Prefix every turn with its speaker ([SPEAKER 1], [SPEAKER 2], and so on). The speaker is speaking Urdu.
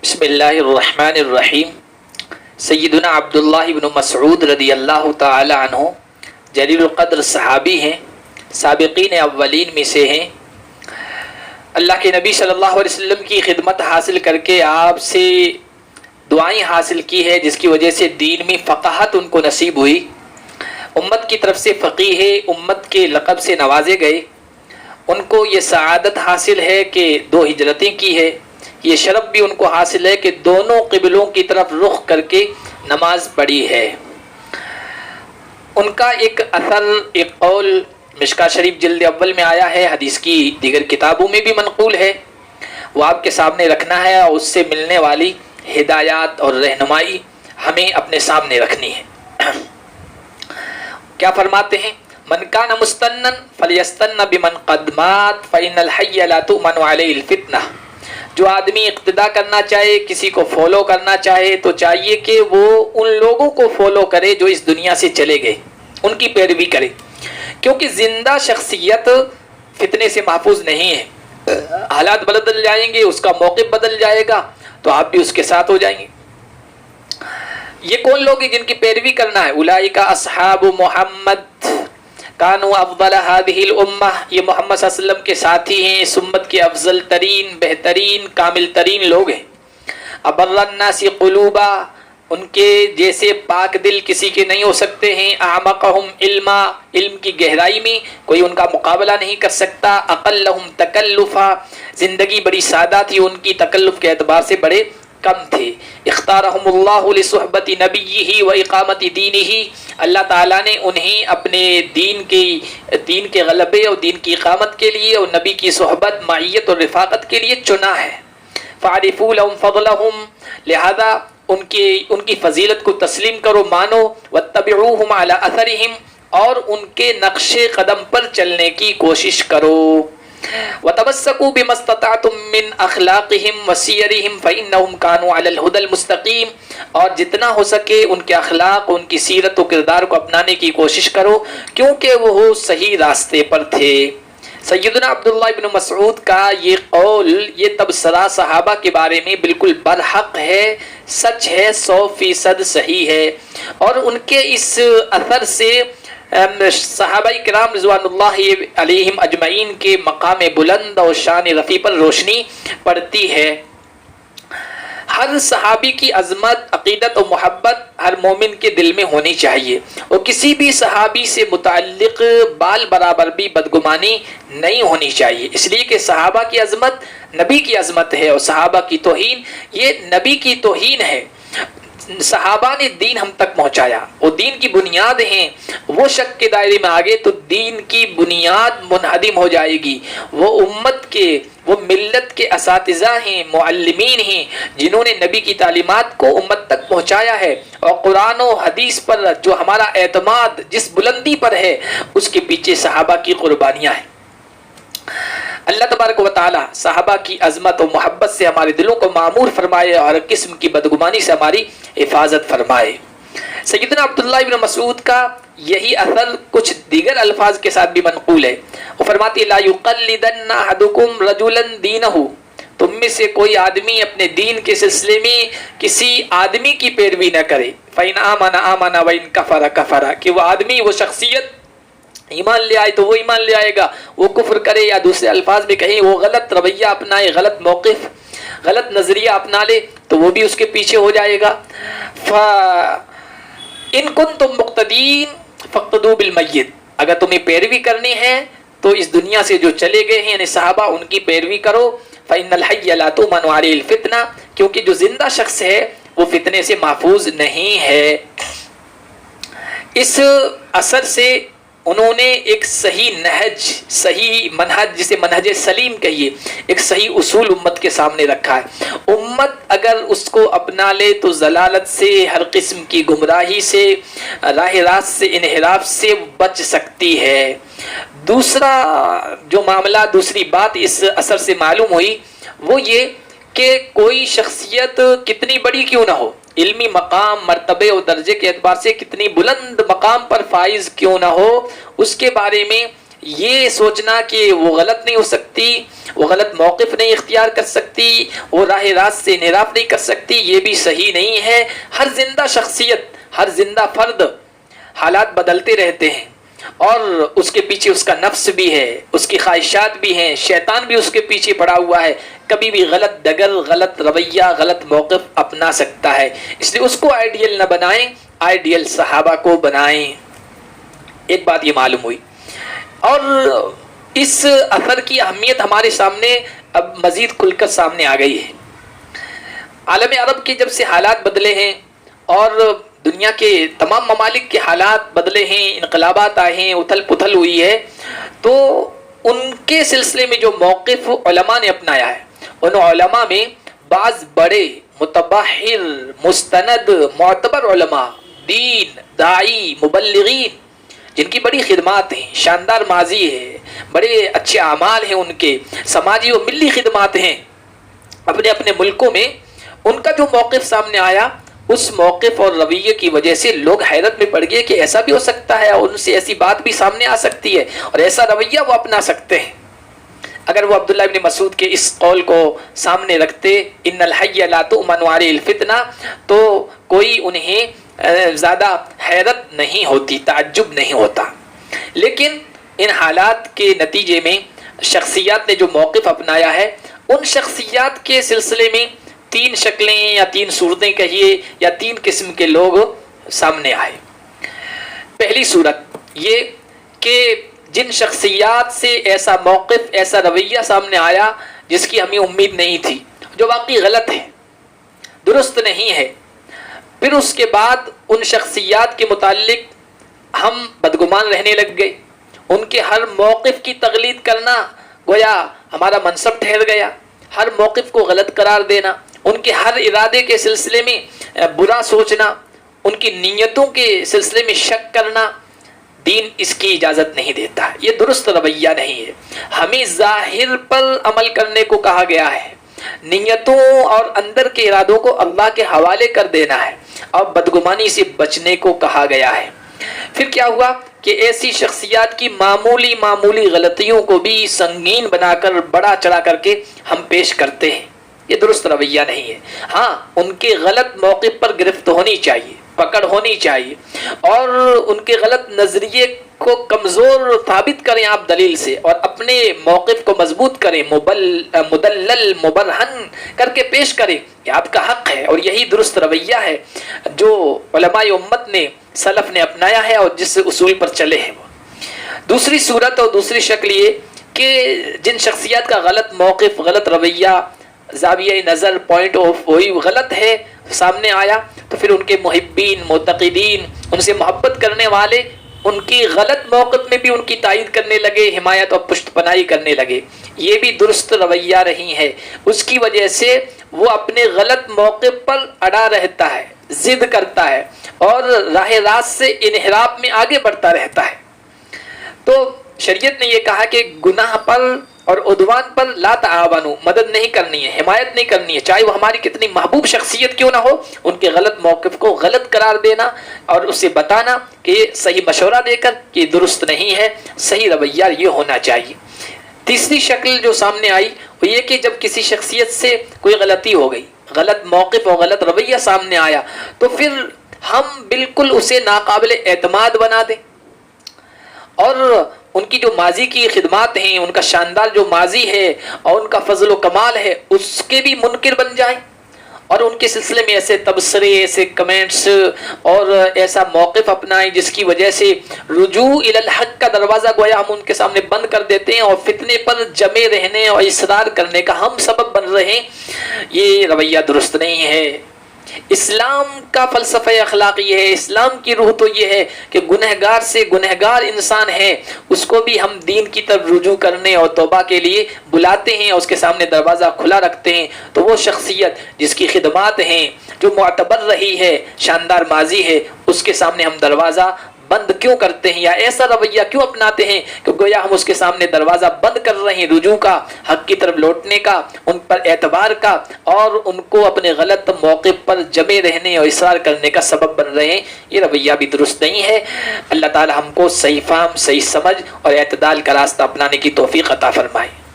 [SPEAKER 1] بسم اللہ الرحمن الرحیم۔ سیدنا عبداللہ بن مسعود رضی اللہ تعالی عنہ جلیل القدر صحابی ہیں، سابقین اولین میں سے ہیں۔ اللہ کے نبی صلی اللہ علیہ وسلم کی خدمت حاصل کر کے آپ سے دعائیں حاصل کی ہے، جس کی وجہ سے دین میں فقاہت ان کو نصیب ہوئی۔ امت کی طرف سے فقیہ امت کے لقب سے نوازے گئے۔ ان کو یہ سعادت حاصل ہے کہ 2 ہجرتیں کی ہے۔ یہ شرف بھی ان کو حاصل ہے کہ دونوں قبلوں کی طرف رخ کر کے نماز پڑھی ہے۔ ان کا ایک اثر، ایک قول مشکاۃ شریف جلد اول میں آیا ہے، حدیث کی دیگر کتابوں میں بھی منقول ہے، وہ آپ کے سامنے رکھنا ہے، اور اس سے ملنے والی ہدایات اور رہنمائی ہمیں اپنے سامنے رکھنی ہے۔ کیا فرماتے ہیں؟ من کان مستنن فلیستن بمن قد مات فإن الحی لا تؤمن علیہ الفتنہ۔ جو آدمی اقتداء کرنا چاہے، کسی کو فالو کرنا چاہے، تو چاہیے کہ وہ ان لوگوں کو فالو کرے جو اس دنیا سے چلے گئے، ان کی پیروی کرے، کیونکہ زندہ شخصیت فتنے سے محفوظ نہیں ہے۔ حالات بدل جائیں گے، اس کا موقف بدل جائے گا، تو آپ بھی اس کے ساتھ ہو جائیں گے۔ یہ کون لوگ ہیں جن کی پیروی کرنا ہے؟ اولئک اصحاب محمد کانوا افضل هذه الامہ، یہ محمد صلی اللہ علیہ وسلم کے ساتھی ہیں، اس امت کے افضل ترین، بہترین، کامل ترین لوگ ہیں۔ ابر الناس قلوبا، ان کے جیسے پاک دل کسی کے نہیں ہو سکتے ہیں۔ اعمقہم علما، علم کی گہرائی میں کوئی ان کا مقابلہ نہیں کر سکتا۔ اقلہم تکلفا، زندگی بڑی سادہ تھی ان کی، تکلف کے اعتبار سے بڑے کم تھے۔ اختارہم اللہ لصحبت نبیہ و اقامت دینہ، اللہ تعالیٰ نے انہیں اپنے دین کے غلبے اور دین کی اقامت کے لیے اور نبی کی صحبت، معیت اور رفاقت کے لیے چنا ہے۔ فاعرفوا لهم فضلهم، لہذا ان کی فضیلت کو تسلیم کرو، مانو۔ واتبعوہم علی اثرہم، اور ان کے نقش قدم پر چلنے کی کوشش کرو۔ وتمسكوا بما استطعتم من اخلاقهم وسيرهم فانهم كانوا على الهدى المستقيم، اور جتنا ہو سکے ان کے اخلاق، ان کی سیرت و کردار کو اپنانے کی کوشش کرو، کیونکہ وہ صحیح راستے پر تھے۔ سیدنا عبداللہ بن مسعود کا یہ قول، یہ تبصرہ صحابہ کے بارے میں بالکل برحق ہے، سچ ہے، 100% صحیح ہے، اور ان کے اس اثر سے صحابہ کرام رضوان اللہ علیہم اجمعین کے مقام بلند اور شان رفیع پر روشنی پڑتی ہے۔ ہر صحابی کی عظمت، عقیدت و محبت ہر مومن کے دل میں ہونی چاہیے، اور کسی بھی صحابی سے متعلق بال برابر بھی بدگمانی نہیں ہونی چاہیے، اس لیے کہ صحابہ کی عظمت نبی کی عظمت ہے، اور صحابہ کی توہین یہ نبی کی توہین ہے۔ صحابہ نے دین ہم تک پہنچایا، وہ دین کی بنیاد ہیں، وہ شک کے دائرے میں آگے تو دین کی بنیاد منہدم ہو جائے گی۔ وہ امت کے، وہ ملت کے اساتذہ ہیں، معلمین ہیں، جنہوں نے نبی کی تعلیمات کو امت تک پہنچایا ہے، اور قرآن و حدیث پر جو ہمارا اعتماد جس بلندی پر ہے، اس کے پیچھے صحابہ کی قربانیاں ہیں۔ اللہ تبارک و تعالی صحابہ کی عظمت و محبت سے ہمارے دلوں کو معمور فرمائے، اور ہر قسم کی بدگمانی سے ہماری حفاظت فرمائے۔ سیدنا عبداللہ بن مسعود کا یہی اثر کچھ دیگر الفاظ کے ساتھ بھی منقول ہے۔ وہ فرماتے لا یقلدن احدکم رجلا دینہ، تم میں سے کوئی آدمی اپنے دین کے سلسلے میں کسی آدمی کی پیروی نہ کرے۔ فإن آمن آمن وإن کفر کفر، کہ وہ آدمی، وہ شخصیت ایمان لے آئے تو وہ ایمان لے آئے گا، وہ کفر کرے، یا دوسرے الفاظ میں کہیں وہ غلط رویہ اپنائے، غلط موقف، غلط نظریہ اپنا لے، تو وہ بھی اس کے پیچھے ہو جائے گا۔ ان کنتم مقتدین فاقتدوا بالمیت، اگر تمہیں پیروی کرنی ہے تو اس دنیا سے جو چلے گئے ہیں یعنی صحابہ، ان کی پیروی کرو۔ فإن الحی لا تؤمن علیہ الفتنہ، کیونکہ جو زندہ شخص ہے وہ فتنے سے محفوظ نہیں ہے۔ اس اثر سے انہوں نے ایک صحیح نہج، صحیح منہج، جسے منہج سلیم کہیے، ایک صحیح اصول امت کے سامنے رکھا ہے۔ امت اگر اس کو اپنا لے تو ضلالت سے، ہر قسم کی گمراہی سے، راہ راست سے، انحراف سے بچ سکتی ہے۔ دوسرا جو معاملہ، دوسری بات اس اثر سے معلوم ہوئی وہ یہ کہ کوئی شخصیت کتنی بڑی کیوں نہ ہو، علمی مقام، مرتبے اور درجے کے اعتبار سے کتنی بلند مقام پر فائز کیوں نہ ہو، اس کے بارے میں یہ سوچنا کہ وہ غلط نہیں ہو سکتی، وہ غلط موقف نہیں اختیار کر سکتی، وہ راہ راست سے انحراف نہیں کر سکتی، یہ بھی صحیح نہیں ہے۔ ہر زندہ شخصیت، ہر زندہ فرد حالات بدلتے رہتے ہیں، اور اس کے پیچھے اس کا نفس بھی ہے، اس کی خواہشات بھی ہیں، شیطان بھی اس کے پیچھے پڑا ہوا ہے، کبھی بھی غلط ڈگر، غلط رویہ، غلط موقف اپنا سکتا ہے۔ اس لیے اس کو آئیڈیل نہ بنائیں، آئیڈیل صحابہ کو بنائیں۔ ایک بات یہ معلوم ہوئی، اور اس اثر کی اہمیت ہمارے سامنے اب مزید کھل کر سامنے آ گئی ہے۔ عالم عرب کے جب سے حالات بدلے ہیں اور دنیا کے تمام ممالک کے حالات بدلے ہیں، انقلابات آئے ہیں، اتھل پتھل ہوئی ہے، تو ان کے سلسلے میں جو موقف علماء نے اپنایا ہے، ان علماء میں بعض بڑے متبحر، مستند، معتبر علماء، دین، داعی، مبلغین، جن کی بڑی خدمات ہیں، شاندار ماضی ہے، بڑے اچھے اعمال ہیں، ان کے سماجی و ملی خدمات ہیں اپنے اپنے ملکوں میں، ان کا جو موقف سامنے آیا، اس موقف اور رویے کی وجہ سے لوگ حیرت میں پڑ گئے کہ ایسا بھی ہو سکتا ہے، اور ان سے ایسی بات بھی سامنے آ سکتی ہے، اور ایسا رویہ وہ اپنا سکتے ہیں۔ اگر وہ عبداللہ ابن مسعود کے اس قول کو سامنے رکھتے، ان الحی لا تؤمن علیہ الفتنہ، تو کوئی انہیں زیادہ حیرت نہیں ہوتی، تعجب نہیں ہوتا۔ لیکن ان حالات کے نتیجے میں شخصیات نے جو موقف اپنایا ہے، ان شخصیات کے سلسلے میں تین شکلیں یا تین صورتیں کہیے یا تین قسم کے لوگ سامنے آئے۔ پہلی صورت یہ کہ جن شخصیات سے ایسا موقف، ایسا رویہ سامنے آیا جس کی ہمیں امید نہیں تھی، جو واقعی غلط ہے، درست نہیں ہے، پھر اس کے بعد ان شخصیات کے متعلق ہم بدگمان رہنے لگ گئے، ان کے ہر موقف کی تقلید کرنا گویا ہمارا منصب ٹھہر گیا، ہر موقف کو غلط قرار دینا، ان کے ہر ارادے کے سلسلے میں برا سوچنا، ان کی نیتوں کے سلسلے میں شک کرنا، دین اس کی اجازت نہیں دیتا، یہ درست رویہ نہیں ہے۔ ہمیں ظاہر پر عمل کرنے کو کہا گیا ہے، نیتوں اور اندر کے ارادوں کو اللہ کے حوالے کر دینا ہے، اور بدگمانی سے بچنے کو کہا گیا ہے۔ پھر کیا ہوا کہ ایسی شخصیات کی معمولی غلطیوں کو بھی سنگین بنا کر، بڑا چڑھا کر کے ہم پیش کرتے ہیں، یہ درست رویہ نہیں ہے۔ ہاں، ان کے غلط موقف پر گرفت ہونی چاہیے، پکڑ ہونی چاہیے، اور ان کے غلط نظریے کو کمزور ثابت کریں آپ دلیل سے، اور اپنے موقف کو مضبوط کریں، مدلل مبرہن کر کے پیش کریں کہ آپ کا حق ہے، اور یہی درست رویہ ہے جو علماء امت نے، سلف نے اپنایا ہے، اور جس اصول پر چلے ہیں وہ۔ دوسری صورت اور دوسری شکل یہ کہ جن شخصیات کا غلط موقف، غلط رویہ، زاویہ نظر، پوائنٹ آف ویو غلط ہے سامنے آیا، تو پھر ان کے محبین، معتقدین، ان سے محبت کرنے والے ان کی غلط موقف میں بھی ان کی تائید کرنے لگے، حمایت اور پشت پناہی کرنے لگے، یہ بھی درست رویہ نہیں ہے۔ اس کی وجہ سے وہ اپنے غلط موقف پر اڑا رہتا ہے، ضد کرتا ہے، اور راہ راست سے انحراف میں آگے بڑھتا رہتا ہے۔ تو شریعت نے یہ کہا کہ گناہ پر اور عدوان پر لا تعاونو، مدد نہیں کرنی ہے، حمایت نہیں کرنی ہے، چاہے وہ ہماری کتنی محبوب شخصیت کیوں نہ ہو، ان کے غلط موقف کو غلط قرار دینا اور اسے بتانا کہ صحیح مشورہ دے کر کہ درست نہیں ہے، صحیح رویہ یہ ہونا چاہیے۔ تیسری شکل جو سامنے آئی وہ یہ کہ جب کسی شخصیت سے کوئی غلطی ہو گئی، غلط موقف اور غلط رویہ سامنے آیا، تو پھر ہم بالکل اسے ناقابل اعتماد بنا دیں، اور ان کی جو ماضی کی خدمات ہیں، ان کا شاندار جو ماضی ہے اور ان کا فضل و کمال ہے، اس کے بھی منکر بن جائیں، اور ان کے سلسلے میں ایسے تبصرے، ایسے کمنٹس اور ایسا موقف اپنائیں جس کی وجہ سے رجوع الی الحق کا دروازہ گویا ہم ان کے سامنے بند کر دیتے ہیں، اور فتنے پر جمے رہنے اور اصرار کرنے کا ہم سبب بن رہے ہیں، یہ رویہ درست نہیں ہے۔ اسلام کا فلسفہ اخلاقی ہے، اسلام کی روح تو یہ ہے کہ گنہگار سے گنہگار انسان ہے، اس کو بھی ہم دین کی طرف رجوع کرنے اور توبہ کے لیے بلاتے ہیں، اور اس کے سامنے دروازہ کھلا رکھتے ہیں۔ تو وہ شخصیت جس کی خدمات ہیں، جو معتبر رہی ہے، شاندار ماضی ہے، اس کے سامنے ہم دروازہ بند کیوں کرتے ہیں یا ایسا رویہ کیوں اپناتے ہیں کہ گویا ہم اس کے سامنے دروازہ بند کر رہے ہیں رجوع کا، حق کی طرف لوٹنے کا، ان پر اعتبار کا، اور ان کو اپنے غلط موقع پر جمے رہنے اور اصرار کرنے کا سبب بن رہے ہیں۔ یہ رویہ بھی درست نہیں ہے۔ اللہ تعالی ہم کو صحیح فہم، صحیح سمجھ اور اعتدال کا راستہ اپنانے کی توفیق عطا فرمائے۔